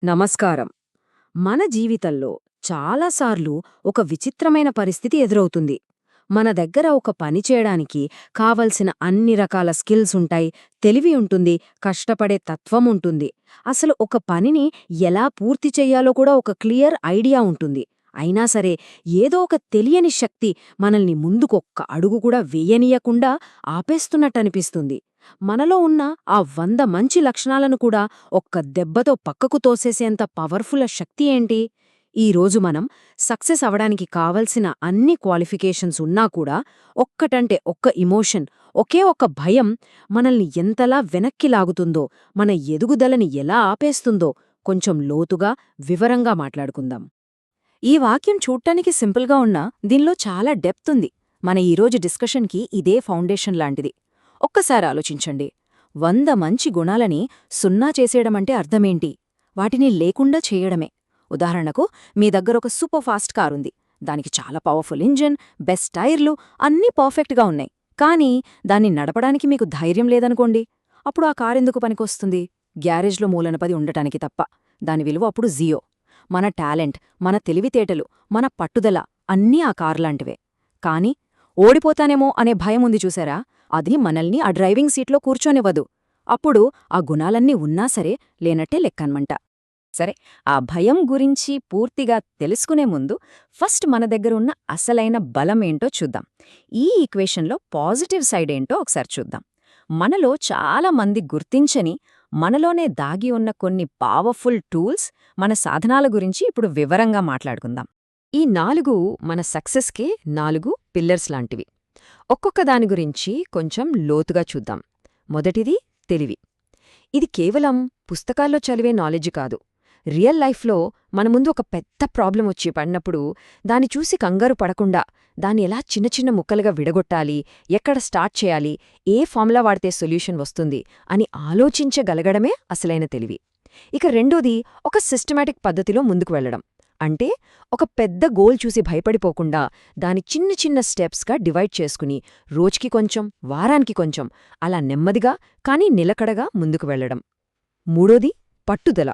నమస్కారం. మన జీవితంలో చాలాసార్లు ఒక విచిత్రమైన పరిస్థితి ఎదురవుతుంది. మన దగ్గర ఒక పని చేయడానికి కావలసిన అన్ని రకాల స్కిల్స్ ఉంటాయి, తెలివి ఉంటుంది, కష్టపడే తత్వం ఉంటుంది. అసలు ఒక పనిని ఎలా పూర్తి చెయ్యాలో కూడా ఒక క్లియర్ ఐడియా ఉంటుంది. అయినా సరే ఏదో ఒక తెలియని శక్తి మనల్ని ముందుకొక్క అడుగు కూడా వేయనీయకుండా ఆపేస్తున్నట్టనిపిస్తుంది. మనలో ఉన్న ఆ 100 మంచి లక్షణాలను కూడా ఒక్క దెబ్బతో పక్కకు తోసేసేంత పవర్ఫుల్ శక్తి ఏంటి? ఈరోజు మనం సక్సెస్ అవడానికి కావలసిన అన్ని క్వాలిఫికేషన్స్ ఉన్నా కూడా ఒక్కటంటే ఒక్క ఇమోషన్, ఒకే ఒక్క భయం మనల్ని ఎంతలా వెనక్కి లాగుతుందో, మన ఎదుగుదలని ఎలా ఆపేస్తుందో కొంచెం లోతుగా, వివరంగా మాట్లాడుకుందాం. ఈ వాక్యం చూడ్డానికి సింపుల్గా ఉన్నా దీనిలో చాలా డెప్త్ ఉంది. మన ఈరోజు డిస్కషన్కి ఇదే ఫౌండేషన్ లాంటిది. ఒక్కసారి ఆలోచించండి. 100 మంచి గుణాలని సున్నా చేసేయడమంటే అర్థమేంటి? వాటిని లేకుండా చేయడమే. ఉదాహరణకు, మీ దగ్గరొక సూపర్ ఫాస్ట్ కారుంది. దానికి చాలా పవర్ఫుల్ ఇంజిన్, బెస్ట్ టైర్లు అన్నీ పర్ఫెక్ట్గా ఉన్నాయి. కానీ దాన్ని నడపడానికి మీకు ధైర్యం లేదనుకోండి. అప్పుడు ఆ కారెందుకు పనికొస్తుంది? గ్యారేజ్లో మూలనపది ఉండటానికి తప్ప. దాని విలువ అప్పుడు జీరో. మన టాలెంట్, మన తెలివితేటలు, మన పట్టుదల అన్నీ ఆ కార్లాంటివే. కాని ఓడిపోతానేమో అనే భయం ఉంది చూసారా? అది మనల్ని ఆ డ్రైవింగ్ సీట్లో కూర్చోనివ్వదు. అప్పుడు ఆ గుణాలన్నీ ఉన్నా సరే లేనట్టే లెక్కన్మంట. సరే, ఆ భయం గురించి పూర్తిగా తెలుసుకునే ముందు ఫస్ట్ మన దగ్గరున్న అసలైన బలమేంటో చూద్దాం. ఈ ఈక్వేషన్లో పాజిటివ్ సైడ్ ఏంటో ఒకసారి చూద్దాం. మనలో చాలా మంది గుర్తించని, మనలోనే దాగి ఉన్న కొన్ని పవర్ఫుల్ టూల్స్, మన సాధనాల గురించి ఇప్పుడు వివరంగా మాట్లాడుకుందాం. ఈ 4 మన సక్సెస్కి 4 పిల్లర్స్ లాంటివి. ఒక్కొక్క దాని గురించి కొంచెం లోతుగా చూద్దాం. మొదటిది తెలివి. ఇది కేవలం పుస్తకాల్లో చదివే నాలెడ్జ్ కాదు. రియల్ లైఫ్లో మన ముందు ఒక పెద్ద ప్రాబ్లం వచ్చి పడినప్పుడు దాన్ని చూసి కంగారు పడకుండా దాన్ని ఎలా చిన్న చిన్న ముక్కలుగా విడగొట్టాలి, ఎక్కడ స్టార్ట్ చేయాలి, ఏ ఫార్ములా వాడితే సొల్యూషన్ వస్తుంది అని ఆలోచించగలగడమే అసలైన తెలివి. ఇక రెండోది ఒక సిస్టమాటిక్ పద్ధతిలో ముందుకు వెళ్లడం. అంటే ఒక పెద్ద గోల్ చూసి భయపడిపోకుండా దాని చిన్న చిన్న స్టెప్స్గా డివైడ్ చేసుకుని రోజుకి కొంచెం, వారానికి కొంచెం అలా నెమ్మదిగా కానీ నిలకడగా ముందుకు వెళ్లడం. మూడోది పట్టుదల.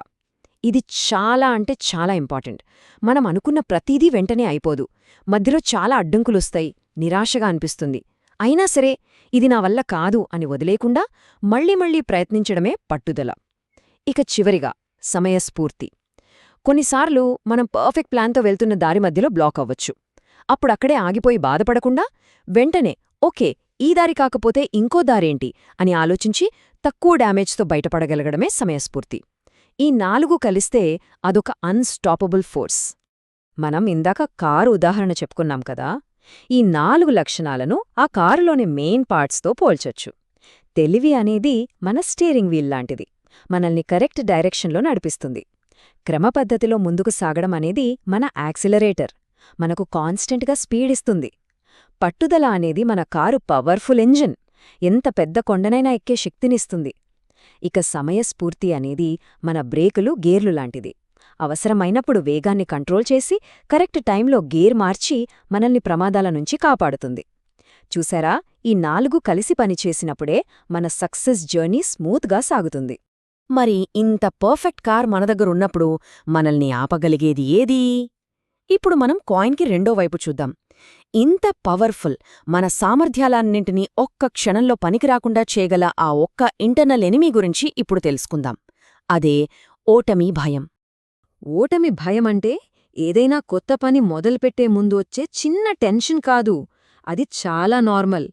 ఇది చాలా అంటే చాలా ఇంపార్టెంట్. మనం అనుకున్న ప్రతీదీ వెంటనే అయిపోదు. మధ్యలో చాలా అడ్డంకులొస్తాయి, నిరాశగా అనిపిస్తుంది. అయినా సరే ఇది నా వల్ల కాదు అని వదిలేకుండా మళ్ళీ ప్రయత్నించడమే పట్టుదల. ఇక చివరిగా సమయస్ఫూర్తి. కొన్నిసార్లు మనం పర్ఫెక్ట్ ప్లాన్తో వెళ్తున్న దారి మధ్యలో బ్లాక్ అవ్వచ్చు. అప్పుడక్కడే ఆగిపోయి బాధపడకుండా వెంటనే ఓకే, ఈ దారి కాకపోతే ఇంకో దారేంటి అని ఆలోచించి తక్కువ డ్యామేజ్తో బయటపడగలగడమే సమయస్ఫూర్తి. ఈ 4 కలిస్తే అదొక అన్స్టాపబుల్ ఫోర్స్. మనం ఇందాక కారు ఉదాహరణ చెప్పుకున్నాం కదా. ఈ 4 లక్షణాలను ఆ కారులోని మెయిన్ పార్ట్స్తో పోల్చొచ్చు. తెలివి అనేది మన స్టీరింగ్ వీల్ లాంటిది. మనల్ని కరెక్ట్ డైరెక్షన్లో నడిపిస్తుంది. క్రమపద్ధతిలో ముందుకు సాగడం అనేది మన యాక్సిలరేటర్. మనకు కాన్స్టెంట్గా స్పీడ్ ఇస్తుంది. పట్టుదల అనేది మన కారు పవర్ఫుల్ ఇంజిన్. ఎంత పెద్ద కొండనైనా ఎక్కే శక్తినిస్తుంది. ఇక సమయస్ఫూర్తి అనేది మన బ్రేకులు, గేర్లు లాంటిది. అవసరమైనప్పుడు వేగాన్ని కంట్రోల్ చేసి కరెక్ట్ టైంలో గేర్ మార్చి మనల్ని ప్రమాదాల నుంచి కాపాడుతుంది. చూసారా, ఈ 4 కలిసి పనిచేసినప్పుడే మన సక్సెస్ జర్నీ స్మూత్గా సాగుతుంది. మరి ఇంత పర్ఫెక్ట్ కార్ మన దగ్గరున్నప్పుడు మనల్ని ఆపగలిగేది ఏదీ? ఇప్పుడు మనం కాయిన్కి రెండో వైపు చూద్దాం. ఇంత పవర్ఫుల్, మన సామర్థ్యాలన్నింటినీ ఒక్క క్షణంలో పనికిరాకుండా చేయగల ఆ ఒక్క ఇంటర్నల్ ఎనిమీ గురించి ఇప్పుడు తెలుసుకుందాం. అదే ఓటమి భయం. ఓటమి భయమంటే ఏదైనా కొత్త పని మొదలుపెట్టే ముందు వచ్చే చిన్న టెన్షన్ కాదు. అది చాలా నార్మల్.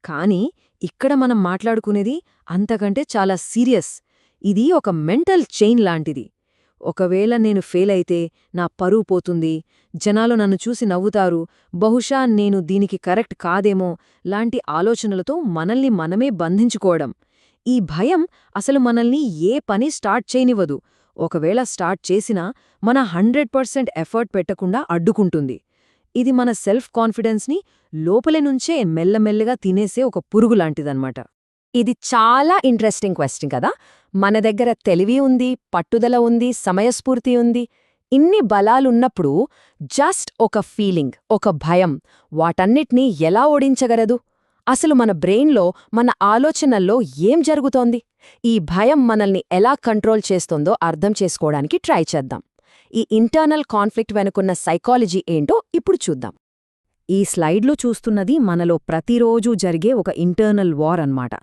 కానీ ఇక్కడ మనం మాట్లాడుకునేది అంతకంటే చాలా సీరియస్. ఇది ఒక మెంటల్ చైన్ లాంటిది. ఒకవేళ నేను ఫెయిల్ అయితే నా పరువు పోతుంది, జనాలు నన్ను చూసి నవ్వుతారు, బహుశా నేను దీనికి కరెక్ట్ కాదేమో లాంటి ఆలోచనలతో మనల్ని మనమే బంధించుకోవడం. ఈ భయం అసలు మనల్ని ఏ పని స్టార్ట్ చేయనివ్వదు. ఒకవేళ స్టార్ట్ చేసినా మన 100% ఎఫర్ట్ పెట్టకుండా అడ్డుకుంటుంది. ఇది మన సెల్ఫ్ కాన్ఫిడెన్స్ని లోపలి నుంచే మెల్లమెల్లగా తినేసే ఒక పురుగులాంటిదన్నమాట. ఇది చాలా ఇంట్రెస్టింగ్ క్వశ్చన్ కదా. మన దగ్గర తెలివి ఉంది, పట్టుదల ఉంది, సమయస్ఫూర్తి ఉంది. ఇన్ని బలాలున్నప్పుడు జస్ట్ ఒక ఫీలింగ్, ఒక భయం వాటన్నిటినీ ఎలా ఓడించగలదు? అసలు మన బ్రెయిన్లో, మన ఆలోచనల్లో ఏం జరుగుతోంది? ఈ భయం మనల్ని ఎలా కంట్రోల్ చేస్తోందో అర్థం చేసుకోవడానికి ట్రై చేద్దాం. ఈ ఇంటర్నల్ కాన్ఫ్లిక్ట్ వెనుకున్న సైకాలజీ ఏంటో ఇప్పుడు చూద్దాం. ఈ స్లైడ్లో చూస్తున్నది మనలో ప్రతిరోజూ జరిగే ఒక ఇంటర్నల్ వార్ అన్నమాట.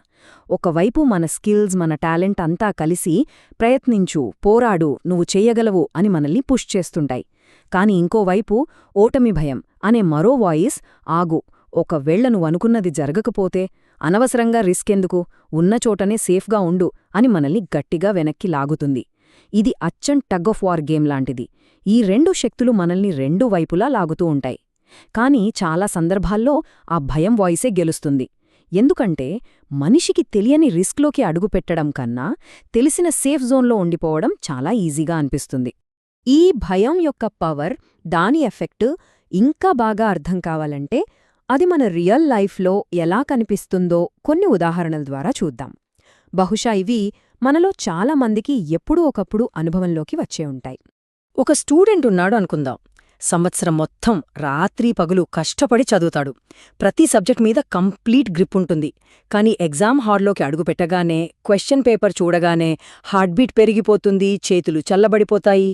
ఒకవైపు మన స్కిల్స్, మన టాలెంట్ అంతా కలిసి ప్రయత్నించు, పోరాడు, నువ్వు చెయ్యగలవు అని మనల్ని పుష్ చేస్తుంటాయి. కాని ఇంకోవైపు ఓటమి భయం అనే మరో వాయిస్, ఆగు, ఒకవేళ నువ్వనుకున్నది జరగకపోతే అనవసరంగా రిస్క్ ఎందుకు, ఉన్నచోటనే సేఫ్గా ఉండు అని మనల్ని గట్టిగా వెనక్కి లాగుతుంది. ఇది అచ్చం టగ్ ఆఫ్ వార్ గేమ్ లాంటిది. ఈ రెండు శక్తులు మనల్ని రెండు వైపులా లాగుతూ ఉంటాయి. కాని చాలా సందర్భాల్లో ఆ భయం వాయిసే గెలుస్తుంది. ఎందుకంటే మనిషికి తెలియని రిస్క్లోకి అడుగుపెట్టడం కన్నా తెలిసిన సేఫ్ జోన్లో ఉండిపోవడం చాలా ఈజీగా అనిపిస్తుంది. ఈ భయం యొక్క పవర్, దాని ఎఫెక్ట్ ఇంకా బాగా అర్థం కావాలంటే అది మన రియల్ లైఫ్లో ఎలా కనిపిస్తుందో కొన్ని ఉదాహరణల ద్వారా చూద్దాం. బహుశా ఇవి మనలో చాలామందికి ఎప్పుడూ ఒకప్పుడు అనుభవంలోకి వచ్చే ఉంటాయి. ఒక స్టూడెంట్ ఉన్నాడు అనుకుందాం. సంవత్సరం మొత్తం రాత్రి పగులు కష్టపడి చదువుతాడు. ప్రతి సబ్జెక్ట్ మీద కంప్లీట్ గ్రిప్ ఉంటుంది. కానీ ఎగ్జామ్ హాల్లోకి అడుగుపెట్టగానే, క్వశ్చన్ పేపర్ చూడగానే హార్ట్బీట్ పెరిగిపోతుంది, చేతులు చల్లబడిపోతాయి.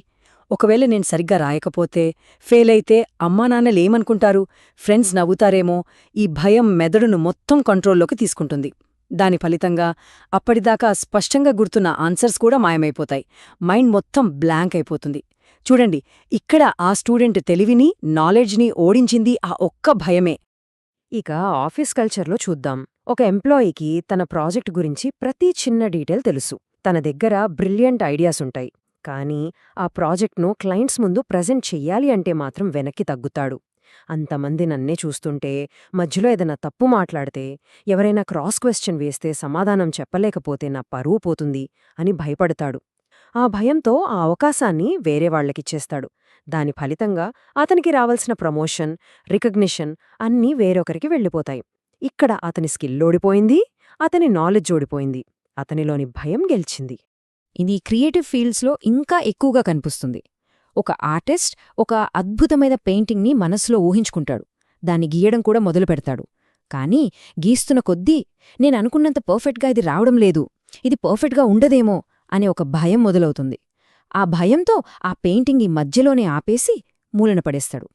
ఒకవేళ నేను సరిగ్గా రాయకపోతే, ఫెయిలైతే అమ్మానాన్నలేమనుకుంటారు, ఫ్రెండ్స్ నవ్వుతారేమో, ఈ భయం మెదడును మొత్తం కంట్రోల్లోకి తీసుకుంటుంది. దాని ఫలితంగా అప్పటిదాకా స్పష్టంగా గుర్తున్న ఆన్సర్స్ కూడా మాయమైపోతాయి. మైండ్ మొత్తం బ్లాంక్ అయిపోతుంది. చూడండి, ఇక్కడ ఆ స్టూడెంట్ తెలివిని, నాలెడ్జ్ని ఓడించింది ఆ ఒక్క భయమే. ఇక ఆఫీస్ కల్చర్లో చూద్దాం. ఒక ఎంప్లాయీకి తన ప్రాజెక్ట్ గురించి ప్రతి చిన్న డీటెయిల్ తెలుసు. తన దగ్గర బ్రిలియంట్ ఐడియాస్ ఉంటాయి. కానీ ఆ ప్రాజెక్ట్ను క్లయింట్స్ ముందు ప్రెజెంట్ చెయ్యాలి అంటే మాత్రం వెనక్కి తగ్గుతాడు. అంతమంది నన్నే చూస్తుంటే, మధ్యలో ఏదైనా తప్పు మాట్లాడితే, ఎవరైనా క్రాస్ క్వశ్చన్ వేస్తే సమాధానం చెప్పలేకపోతే నా పరువు పోతుంది అని భయపడతాడు. ఆ భయంతో ఆ అవకాశాన్ని వేరే వాళ్లకిచ్చేస్తాడు. దాని ఫలితంగా అతనికి రావాల్సిన ప్రమోషన్, రికగ్నిషన్ అన్నీ వేరొకరికి వెళ్ళిపోతాయి. ఇక్కడ అతని స్కిల్ ఓడిపోయింది, అతని నాలెడ్జ్ ఓడిపోయింది, అతనిలోని భయం గెలిచింది. ఇది క్రియేటివ్ ఫీల్డ్స్లో ఇంకా ఎక్కువగా కనిపిస్తుంది. ఒక ఆర్టిస్ట్ ఒక అద్భుతమైన పెయింటింగ్ని మనసులో ఊహించుకుంటాడు. దాన్ని గీయడం కూడా మొదలు పెడతాడు. కానీ గీస్తున్న కొద్దీ నేననుకున్నంత పర్ఫెక్ట్గా ఇది రావడం లేదు, ఇది పర్ఫెక్ట్గా ఉండదేమో అనే ఒక భయం మొదలవుతుంది. ఆ భయంతో ఆ పెయింటింగ్ ఈ మధ్యలోనే ఆపేసి మూలన పడేస్తాడు.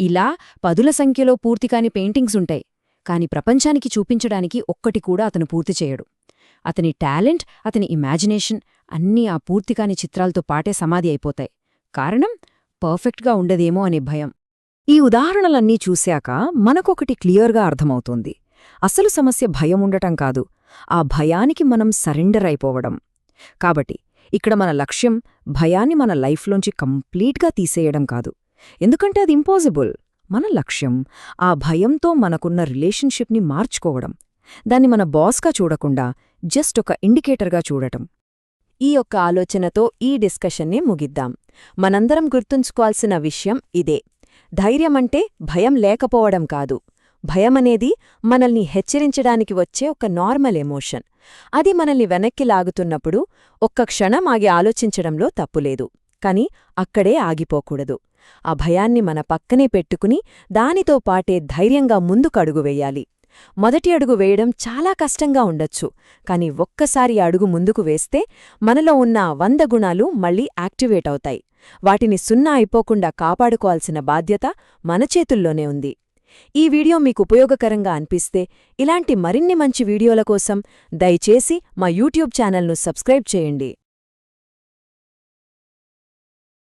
ఇలా పదుల సంఖ్యలో పూర్తికాని పెయింటింగ్స్ ఉంటాయి. కాని ప్రపంచానికి చూపించడానికి ఒక్కటి కూడా అతను పూర్తి చేయడు. అతని టాలెంట్, అతని ఇమాజినేషన్ అన్నీ ఆ పూర్తికాని చిత్రాలతో పాటే సమాధి అయిపోతాయి. కారణం పర్ఫెక్ట్గా ఉండదేమో అనే భయం. ఈ ఉదాహరణలన్నీ చూశాక మనకొకటి క్లియర్గా అర్థమవుతుంది. అసలు సమస్య భయం ఉండటం కాదు, ఆ భయానికి మనం సరెండర్ అయిపోవడం. కాబట్టి ఇక్కడ మన లక్ష్యం భయాన్ని మన లైఫ్లోంచి కంప్లీట్గా తీసేయడం కాదు. ఎందుకంటే అది ఇంపాసిబుల్. మన లక్ష్యం ఆ భయంతో మనకున్న రిలేషన్షిప్ని మార్చుకోవడం. దాన్ని మన బాస్గా చూడకుండా జస్ట్ ఒక ఇండికేటర్గా చూడటం. ఈ యొక్క ఆలోచనతో ఈ డిస్కషన్ని ముగిద్దాం. మనందరం గుర్తుంచుకోవాల్సిన విషయం ఇదే: ధైర్యమంటే భయం లేకపోవడం కాదు. భయమనేది మనల్ని హెచ్చరించడానికి వచ్చే ఒక నార్మల్ ఎమోషన్. అది మనల్ని వెనక్కి లాగుతున్నప్పుడు ఒక్క క్షణం ఆగి ఆలోచించడంలో తప్పులేదు. కాని అక్కడే ఆగిపోకూడదు. ఆ భయాన్ని మన పక్కనే పెట్టుకుని దానితో పాటే ధైర్యంగా ముందుకు అడుగు వెయ్యాలి. మొదటి అడుగు వేయడం చాలా కష్టంగా ఉండొచ్చు. కాని ఒక్కసారి అడుగు ముందుకు వేస్తే మనలో ఉన్న 100 గుణాలు మళ్ళీ యాక్టివేట్ అవుతాయి. వాటిని సున్నా అయిపోకుండా కాపాడుకోవాల్సిన బాధ్యత మన చేతుల్లోనే ఉంది. ఈ వీడియో మీకు ఉపయోగకరంగా అనిపిస్తే ఇలాంటి మరిన్ని మంచి వీడియోల కోసం దయచేసి మా యూట్యూబ్ ఛానల్ను సబ్స్క్రైబ్ చేయండి.